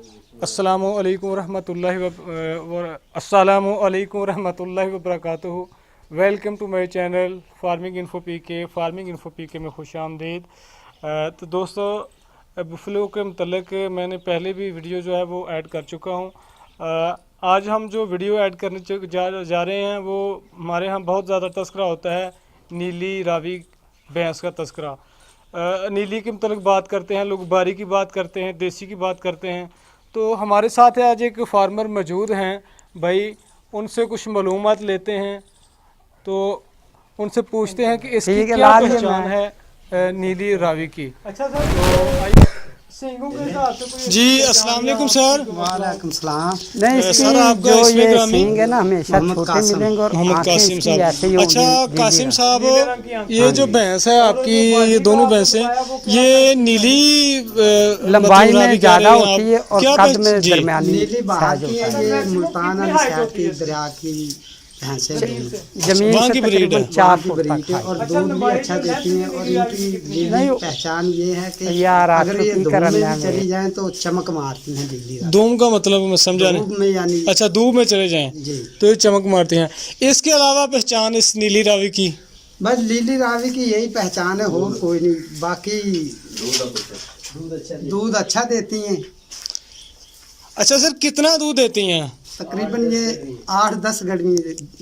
अस्सलामु अलैकुम रहमतुल्लाहि व बरकातुहू। Welcome to my channel farming info PK में खुश आमदीद। तो दोस्तों, बुफलो के मतलब मैंने पहले भी वीडियो जो है वो ऐड कर चुका हूँ। आज हम जो वीडियो ऐड करने जा रहे हैं वो हमारे यहाँ बहुत ज़्यादा तस्करा होता है, नीली रावी भैंस का तस्करा। नीली के मतलब बात करते हैं लोग, बारी की बात करते हैं, देसी की बात करते हैं। तो हमारे साथ आज एक फार्मर मौजूद हैं भाई, उनसे कुछ मालूमात लेते हैं। तो उनसे पूछते हैं कि इसकी क्या पहचान है नीली रावी की। अच्छा सर, तो सिंगों के हिसाब से कोई जी अस्सलाम वालेकुम सर। वालेकुम सलाम। नहीं, सर आपका जो ये सिंग है ना हमेशा छोटे मिलेंगे और मोहम्मद कासिम साहब। अच्छा कासिम साहब, ये हाँ जो भैंस है आपकी, ये दोनों भैंसें, ये नीली लंबाई में ज्यादा होती है और कद में दरमियानी। नीली बाहर की है, ये मुल्तान की दरिया की भैंसें जमीन से तकरीबन 4 फुट तक है और दूध भी अच्छा देती हैं। और इनकी पहचान ये है कि यार अगर ये दूध में भी चली जाएं तो चमक मारती हैं नीली रावी। दूम का मतलब मैं समझा नहीं। दूध में यानी अच्छा, दूध में चले जाएं तो ये चमक मारती हैं। इसके अलावा पहचान इस नीली रावी की, बस नीली रावी की यही पहचान है, और कोई नहीं। बाकी दूध अच्छा देती हैं। अच्छा सर, कितना दूध देती हैं? तकरीबन ये 8-10 गर्मी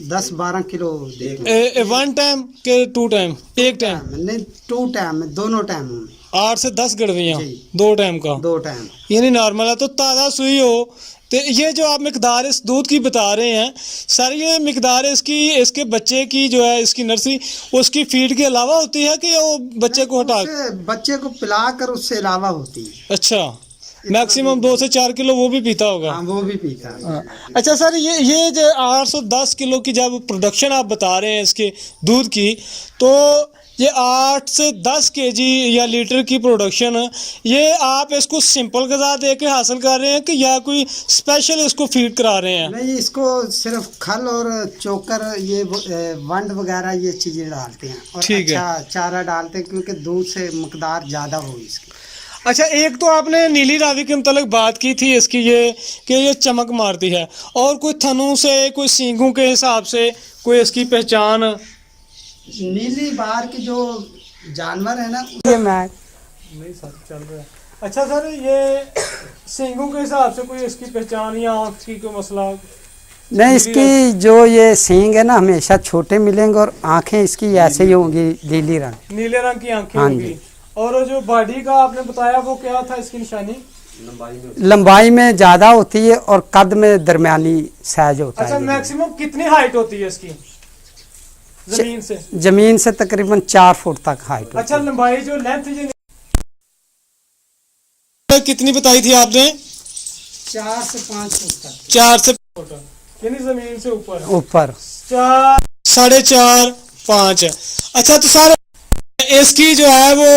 10-12 किलो देती हैं। वन टाइम के टू टाइम? एक टाइम नहीं, 2 टाइम में, दोनों टाइमों में 8 से 10 गड़वियाँ 2 टाइम का? 2 टाइम यानी नॉर्मल है। तो ताज़ा सुई हो तो ये जो आप मिकदार इस दूध की बता रहे हैं सर, ये मिकदार इसकी, इसके बच्चे की जो है, इसकी नर्सरी उसकी फीड के अलावा होती है कि वो बच्चे को हटा बच्चे को पिलाकर उससे अलावा होती है? अच्छा, मैक्सिमम 2 से 4 किलो वो भी पीता होगा? हाँ, वो भी पीता है। अच्छा सर, ये जो 810 किलो की जब प्रोडक्शन आप बता रहे हैं इसके दूध की, तो ये 8 से 10 केजी या लीटर की प्रोडक्शन, ये आप इसको सिंपल ग़िज़ा दे के हासिल कर रहे हैं कि या कोई स्पेशल इसको फीड करा रहे हैं? नहीं, इसको सिर्फ खल और चोकर, ये वंड वगैरह ये चीज़ें डालते हैं और अच्छा चारा डालते हैं, क्योंकि दूध से मकदार ज़्यादा हो इसकी। अच्छा, एक तो आपने नीली रावी के मतलब बात की थी इसकी, ये कि ये चमक मारती है, और कोई थनों से, कोई सींगों के हिसाब से कोई इसकी पहचान? नीली बाहर की जो जानवर है ना, ये मैं नहीं सर चल रहा है। अच्छा सर, ये सींगों के हिसाब से कोई इसकी पहचान या आँख की कोई मसला? नहीं, इसकी जो ये सींग है ना हमेशा छोटे मिलेंगे और आंखें इसकी ऐसे ही होंगी, नीले रंग की आंखें होंगी। और जो बॉडी का आपने बताया वो क्या था इसकी निशानी? लंबाई में ज्यादा होती है और कद में दरमियानी साइज होता है। अच्छा, मैक्सिमम कितनी हाइट होती है इसकी जमीन से? जमीन से तकरीबन 4 फुट तक हाइट। अच्छा, लंबाई जो लेंथ कितनी बताई थी आपने? 4 से 5 फुट तक। 4 से यानी जमीन से ऊपर 4, 4.5, 5। अच्छा, तो सर इसकी जो है वो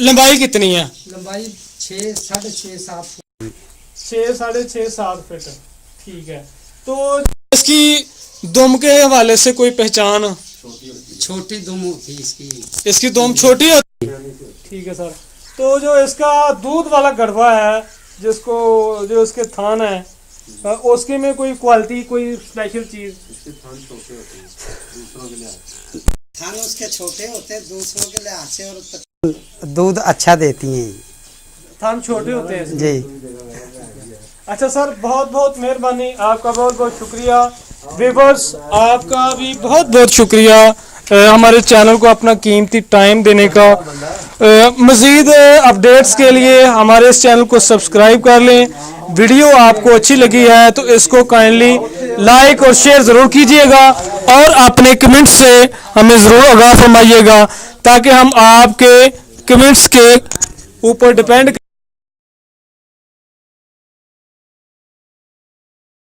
लंबाई कितनी है? लंबाई 6, 6.5, 7 फुट। 6, 6.5, 7 फीट। ठीक है। तो इसकी दुम के हवाले से कोई पहचान? छोटी दुम होती है इसकी दुम छोटी होती है। ठीक है सर। तो जो इसका दूध वाला गड़वा है, जिसको जो इसके थान है, उसके में कोई क्वालिटी, कोई स्पेशल चीज? थान उसके छोटे होते हैं दूसरों के लिहाज से, और दूध अच्छा देती हैं। थान छोटे होते हैं जी। अच्छा सर, बहुत बहुत मेहरबानी, आपका बहुत बहुत शुक्रिया। व्यूअर्स, आपका भी बहुत बहुत शुक्रिया हमारे चैनल को अपना कीमती टाइम देने का। मज़ीद अपडेट्स के लिए हमारे इस चैनल को सब्सक्राइब कर लें। वीडियो आपको अच्छी लगी है तो इसको काइंडली लाइक और शेयर ज़रूर कीजिएगा, और अपने कमेंट्स से हमें ज़रूर आगाह फरमाइएगा, ताकि हम आपके कमेंट्स के ऊपर डिपेंड